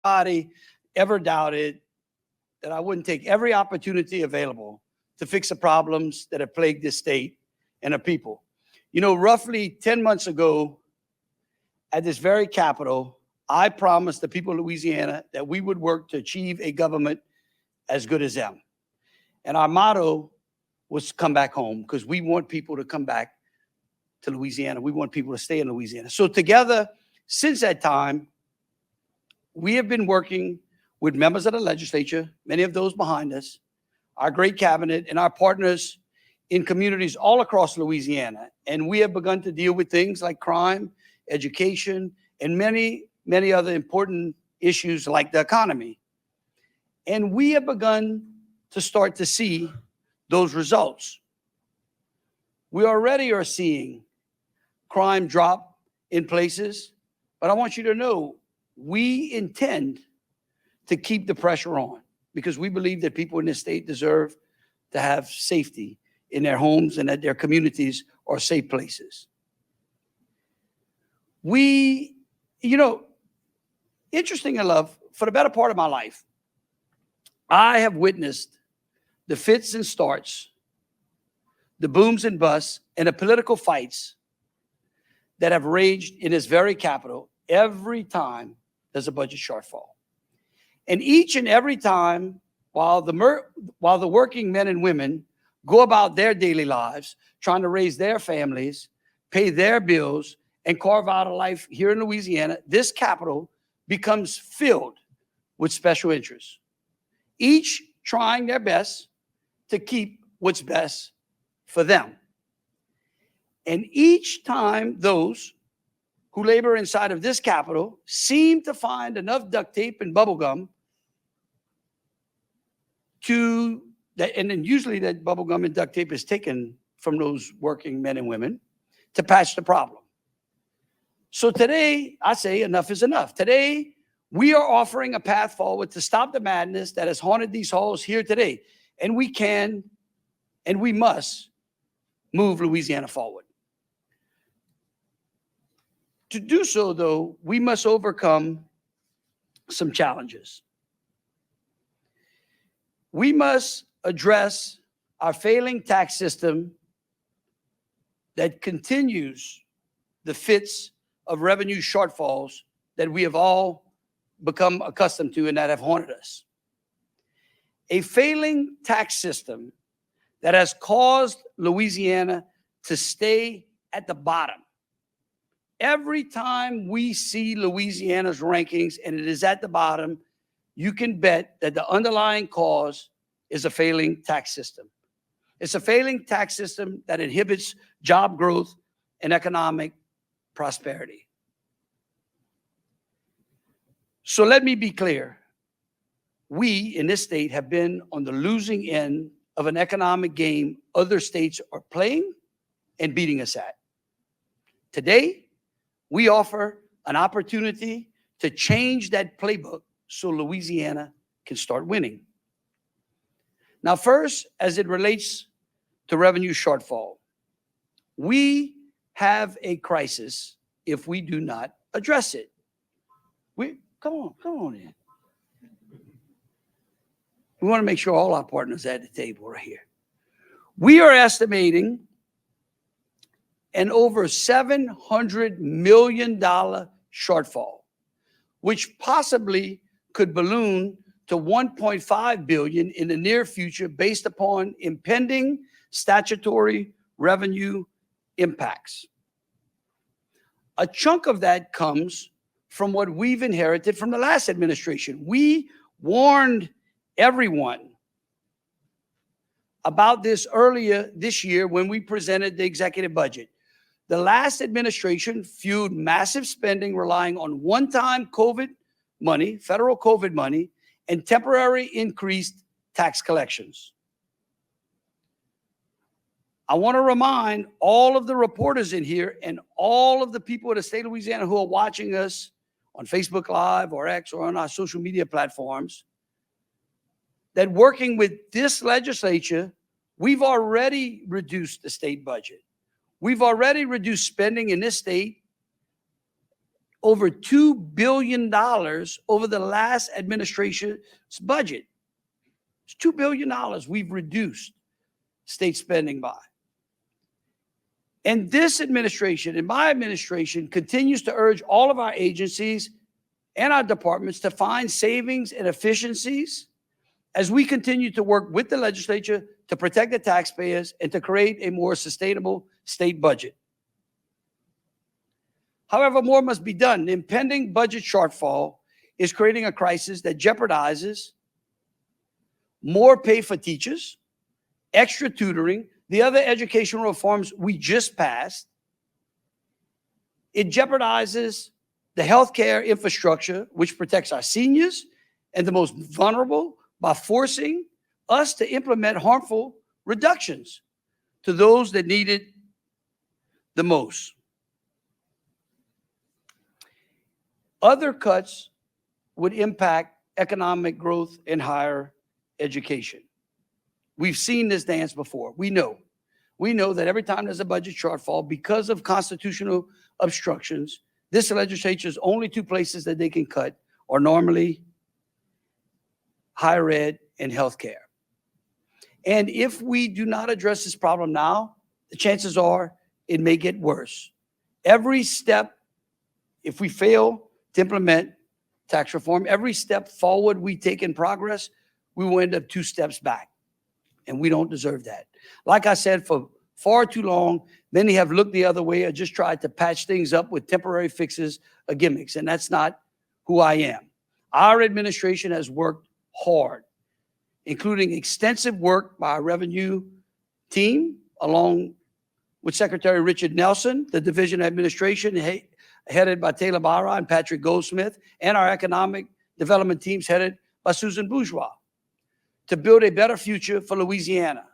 nobody ever doubted that I wouldn't take every opportunity available to fix the problems that have plagued this state and the people. You know, roughly 10 months ago, at this very Capitol, I promised the people of Louisiana that we would work to achieve a government as good as them. And our motto was come back home, because we want people to come back to Louisiana. We want people to stay in Louisiana. So together, since that time, we have been working with members of the legislature, many of those behind us, our great cabinet, and our partners in communities all across Louisiana. And we have begun to deal with things like crime, education, and many, many other important issues like the economy. And we have begun to start to see those results. We already are seeing crime drop in places, but I want you to know we intend to keep the pressure on, because we believe that people in this state deserve to have safety in their homes and that their communities are safe places. We, you know, interesting enough, for the better part of my life, I have witnessed the fits and starts, the booms and busts, and the political fights that have raged in this very Capitol every time there's a budget shortfall. And each and every time, while the working men and women go about their daily lives, trying to raise their families, pay their bills, and carve out a life here in Louisiana, this Capitol becomes filled with special interests, each trying their best to keep what's best for them. And each time those who labor inside of this Capitol seem to find enough duct tape and bubble gum to that, and then usually that bubble gum and duct tape is taken from those working men and women to patch the problem. So today, I say enough is enough. Today, we are offering a path forward to stop the madness that has haunted these halls here today. And we can and we must move Louisiana forward. To do so, though, we must overcome some challenges. We must address our failing tax system that continues the fits of revenue shortfalls that we have all become accustomed to and that have haunted us. A failing tax system that has caused Louisiana to stay at the bottom. Every time we see Louisiana's rankings and it is at the bottom, you can bet that the underlying cause is a failing tax system. It's a failing tax system that inhibits job growth and economic prosperity. So let me be clear. We in this state have been on the losing end of an economic game other states are playing and beating us at. Today, we offer an opportunity to change that playbook so Louisiana can start winning. Now, first, as it relates to revenue shortfall, we have a crisis if we do not address it. Come on in. We want to make sure all our partners are at the table right here. We are estimating an over $700 million shortfall, which possibly could balloon to $1.5 billion in the near future based upon impending statutory revenue impacts. A chunk of that comes from what we've inherited from the last administration. We warned everyone about this earlier this year when we presented the executive budget. The last administration fueled massive spending relying on one-time COVID money, federal COVID money, and temporary increased tax collections. I want to remind all of the reporters in here and all of the people in the state of Louisiana who are watching us on Facebook Live or X or on our social media platforms that working with this legislature, we've already reduced the state budget. We've already reduced spending in this state over $2 billion over the last administration's budget. It's $2 billion we've reduced state spending by. And this administration, and my administration, continues to urge all of our agencies and our departments to find savings and efficiencies as we continue to work with the legislature to protect the taxpayers and to create a more sustainable state budget. However, more must be done. The impending budget shortfall is creating a crisis that jeopardizes more pay for teachers, extra tutoring, the other educational reforms we just passed. It jeopardizes the healthcare infrastructure, which protects our seniors and the most vulnerable by forcing us to implement harmful reductions to those that need it the most. Other cuts would impact economic growth and higher education. We've seen this dance before. We know that every time there's a budget shortfall, because of constitutional obstructions, this legislature's only two places that they can cut are normally higher ed and healthcare. And if we do not address this problem now, the chances are it may get worse. Every step, if we fail to implement tax reform, every step forward we take in progress, we will end up 2 steps back. And we don't deserve that. Like I said, for far too long, many have looked the other way or just tried to patch things up with temporary fixes or gimmicks. And that's not who I am. Our administration has worked hard, including extensive work by our revenue team, along with Secretary Richard Nelson, the Division of Administration headed by Taylor Barra and Patrick Goldsmith, and our economic development teams headed by Susan Bourgeois, to build a better future for Louisiana,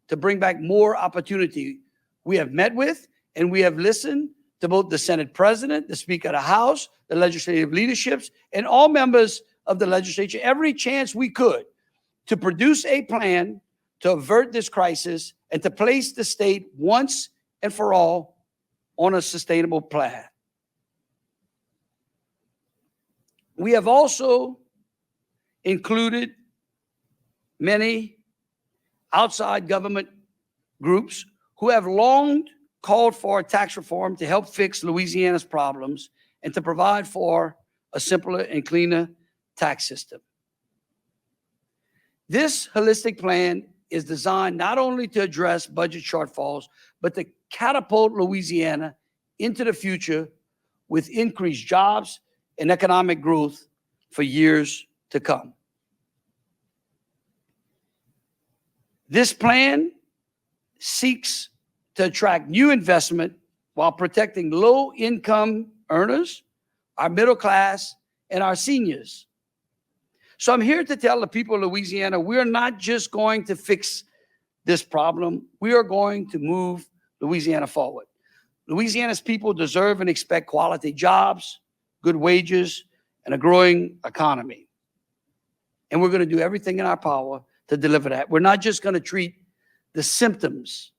to bring back more opportunity. We have met with and we have listened to both the Senate President, the Speaker of the House, the legislative leaderships, and all members of the legislature every chance we could to produce a plan to avert this crisis and to place the state once and for all on a sustainable plan. We have also included many outside government groups who have long called for tax reform to help fix Louisiana's problems and to provide for a simpler and cleaner tax system. This holistic plan is designed not only to address budget shortfalls, but to catapult Louisiana into the future with increased jobs and economic growth for years to come. This plan seeks to attract new investment while protecting low-income earners, our middle class, and our seniors. So I'm here to tell the people of Louisiana, we're not just going to fix this problem, we are going to move Louisiana forward. Louisiana's people deserve and expect quality jobs, good wages, and a growing economy. And we're going to do everything in our power to deliver that. We're not just going to treat the symptoms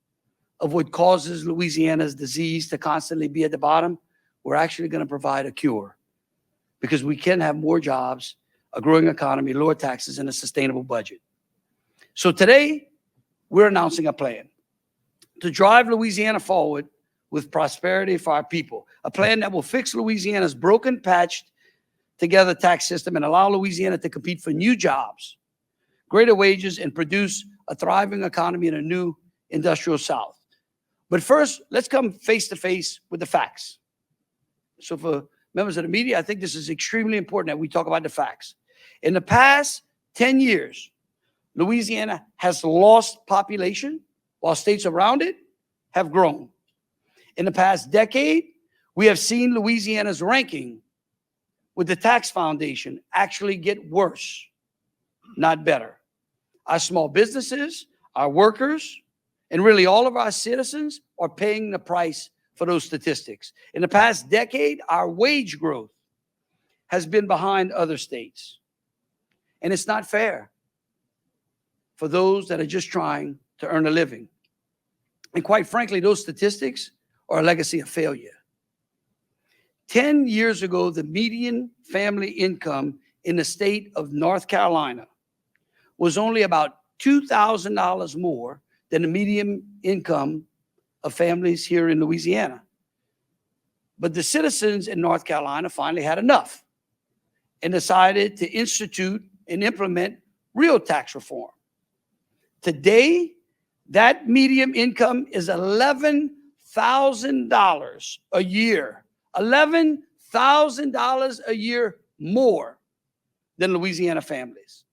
of what causes Louisiana's disease to constantly be at the bottom. We're actually going to provide a cure, because we can have more jobs, a growing economy, lower taxes, and a sustainable budget. So today, we're announcing a plan to drive Louisiana forward with prosperity for our people, a plan that will fix Louisiana's broken, patched together tax system and allow Louisiana to compete for new jobs, greater wages, and produce a thriving economy in a new industrial South. But first, let's come face to face with the facts. So for members of the media, I think this is extremely important that we talk about the facts. In the past 10 years, Louisiana has lost population while states around it have grown. In the past decade, we have seen Louisiana's ranking with the tax foundation actually get worse, not better. Our small businesses, our workers, and really all of our citizens are paying the price for those statistics. In the past decade, our wage growth has been behind other states. And it's not fair for those that are just trying to earn a living. And quite frankly, those statistics are a legacy of failure. 10 years ago, the median family income in the state of North Carolina was only about $2,000 more than the median income of families here in Louisiana. But the citizens in North Carolina finally had enough and decided to institute and implement real tax reform. Today, that median income is $11,000 a year. $11,000 a year more than Louisiana families.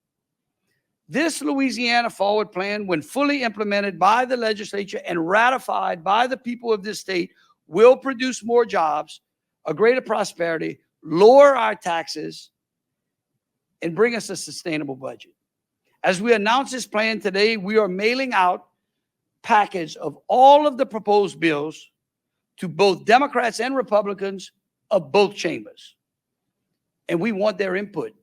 This Louisiana Forward Plan, when fully implemented by the legislature and ratified by the people of this state, will produce more jobs, a greater prosperity, lower our taxes, and bring us a sustainable budget. As we announce this plan today, we are mailing out a package of all of the proposed bills to both Democrats and Republicans of both chambers. And we want their input.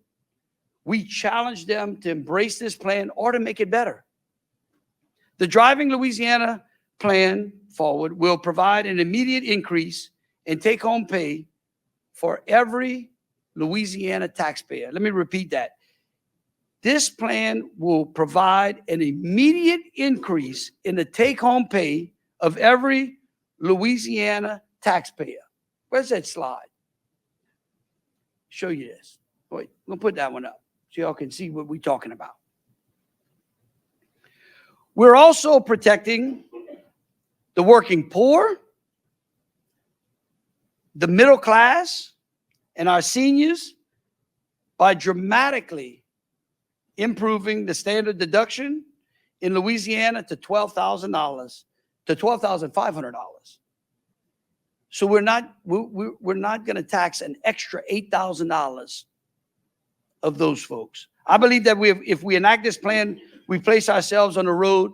We challenge them to embrace this plan or to make it better. The Driving Louisiana plan forward will provide an immediate increase in take-home pay for every Louisiana taxpayer. Let me repeat that. This plan will provide an immediate increase in the take-home pay of every Louisiana taxpayer. Where's that slide? Show you this. Wait, we'll put that one up so y'all can see what we're talking about. We're also protecting the working poor, the middle class, and our seniors by dramatically improving the standard deduction in Louisiana to $12,000 to $12,500. So we're not going to tax an extra $8,000 of those folks. I believe that if we enact this plan, we place ourselves on the road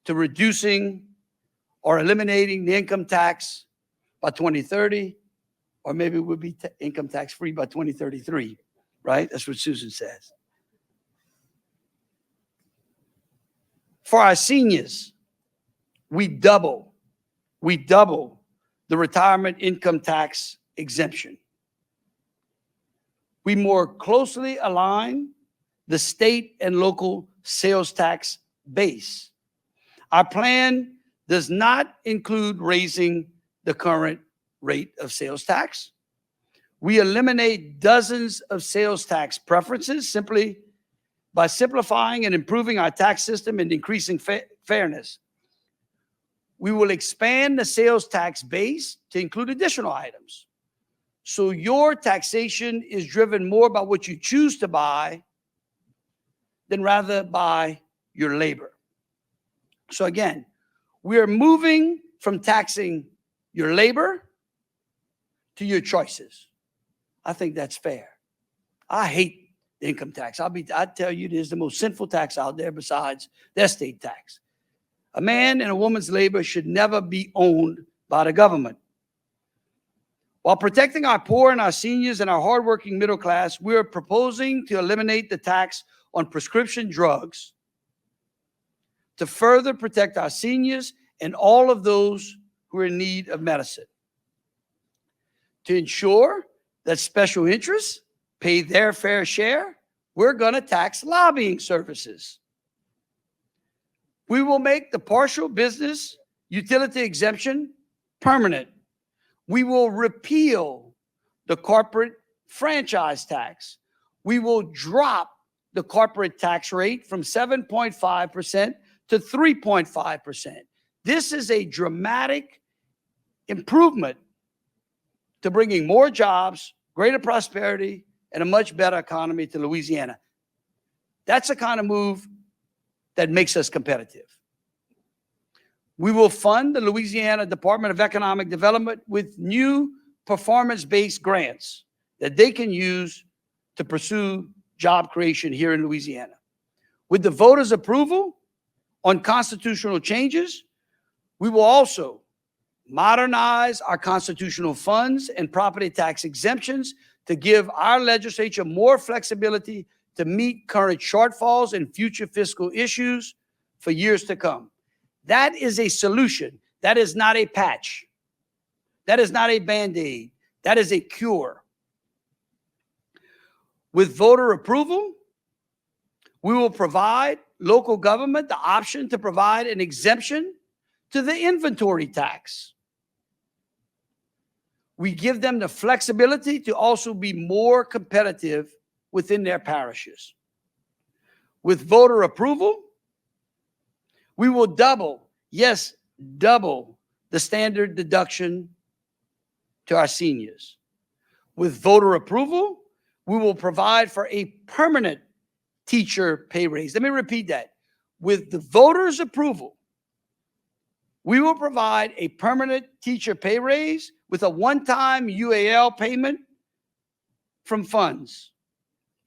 to reducing or eliminating the income tax by 2030, or maybe we'll be income tax free by 2033, right? That's what Susan says. For our seniors, we double the retirement income tax exemption. We more closely align the state and local sales tax base. Our plan does not include raising the current rate of sales tax. We eliminate dozens of sales tax preferences simply by simplifying and improving our tax system and increasing fairness. We will expand the sales tax base to include additional items. So your taxation is driven more by what you choose to buy than rather by your labor. So again, we are moving from taxing your labor to your choices. I think that's fair. I hate the income tax. I tell you, it is the most sinful tax out there besides the estate tax. A man and a woman's labor should never be owned by the government. While protecting our poor and our seniors and our hardworking middle class, we are proposing to eliminate the tax on prescription drugs to further protect our seniors and all of those who are in need of medicine. To ensure that special interests pay their fair share, we're going to tax lobbying services. We will make the partial business utility exemption permanent. We will repeal the corporate franchise tax. We will drop the corporate tax rate from 7.5% to 3.5%. This is a dramatic improvement to bringing more jobs, greater prosperity, and a much better economy to Louisiana. That's the kind of move that makes us competitive. We will fund the Louisiana Department of Economic Development with new performance-based grants that they can use to pursue job creation here in Louisiana. With the voters' approval on constitutional changes, we will also modernize our constitutional funds and property tax exemptions to give our legislature more flexibility to meet current shortfalls and future fiscal issues for years to come. That is a solution. That is not a patch. That is not a Band-Aid. That is a cure. With voter approval, we will provide local government the option to provide an exemption to the inventory tax. We give them the flexibility to also be more competitive within their parishes. With voter approval, we will double, yes, double the standard deduction to our seniors. With voter approval, we will provide for a permanent teacher pay raise. Let me repeat that. With the voters' approval, we will provide a permanent teacher pay raise with a one-time UAL payment from funds.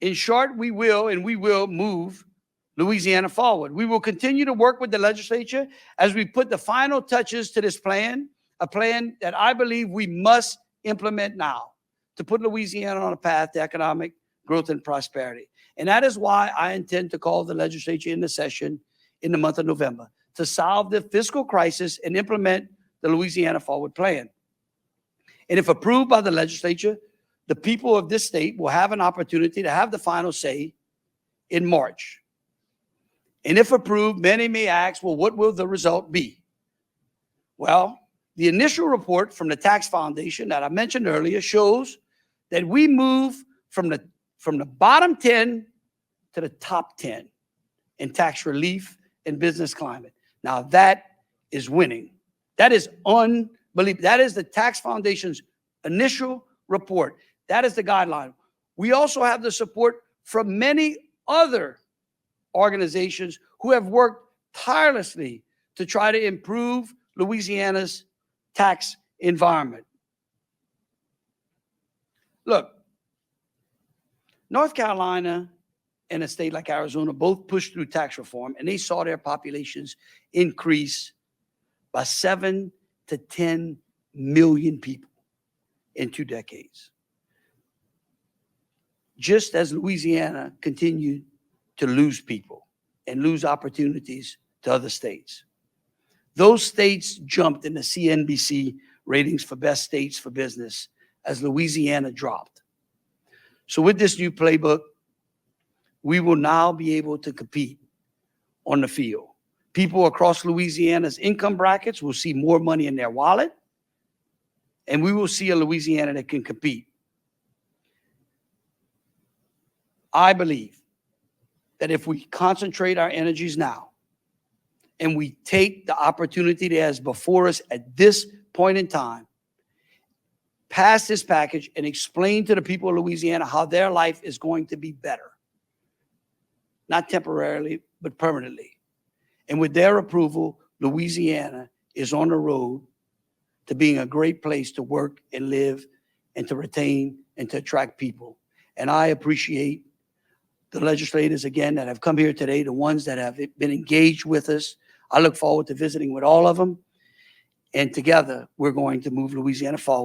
In short, we will move Louisiana forward. We will continue to work with the legislature as we put the final touches to this plan, a plan that I believe we must implement now to put Louisiana on a path to economic growth and prosperity. And that is why I intend to call the legislature into session in the month of November to solve the fiscal crisis and implement the Louisiana Forward Plan. And if approved by the legislature, the people of this state will have an opportunity to have the final say in March. And if approved, many may ask, well, what will the result be? Well, the initial report from the Tax Foundation that I mentioned earlier shows that we move from the bottom 10 to the top 10 in tax relief and business climate. Now that is winning. That is unbelievable. That is the Tax Foundation's initial report. That is the guideline. We also have the support from many other organizations who have worked tirelessly to try to improve Louisiana's tax environment. Look, North Carolina and a state like Arizona both pushed through tax reform, and they saw their populations increase by 7 to 10 million people in 2 decades. Just as Louisiana continued to lose people and lose opportunities to other states. Those states jumped in the CNBC ratings for best states for business as Louisiana dropped. So with this new playbook, we will now be able to compete on the field. People across Louisiana's income brackets will see more money in their wallet, and we will see a Louisiana that can compete. I believe that if we concentrate our energies now and we take the opportunity that is before us at this point in time, pass this package and explain to the people of Louisiana how their life is going to be better, not temporarily, but permanently. And with their approval, Louisiana is on the road to being a great place to work and live and to retain and to attract people. And I appreciate the legislators, again, that have come here today, the ones that have been engaged with us. I look forward to visiting with all of them. And together, we're going to move Louisiana forward.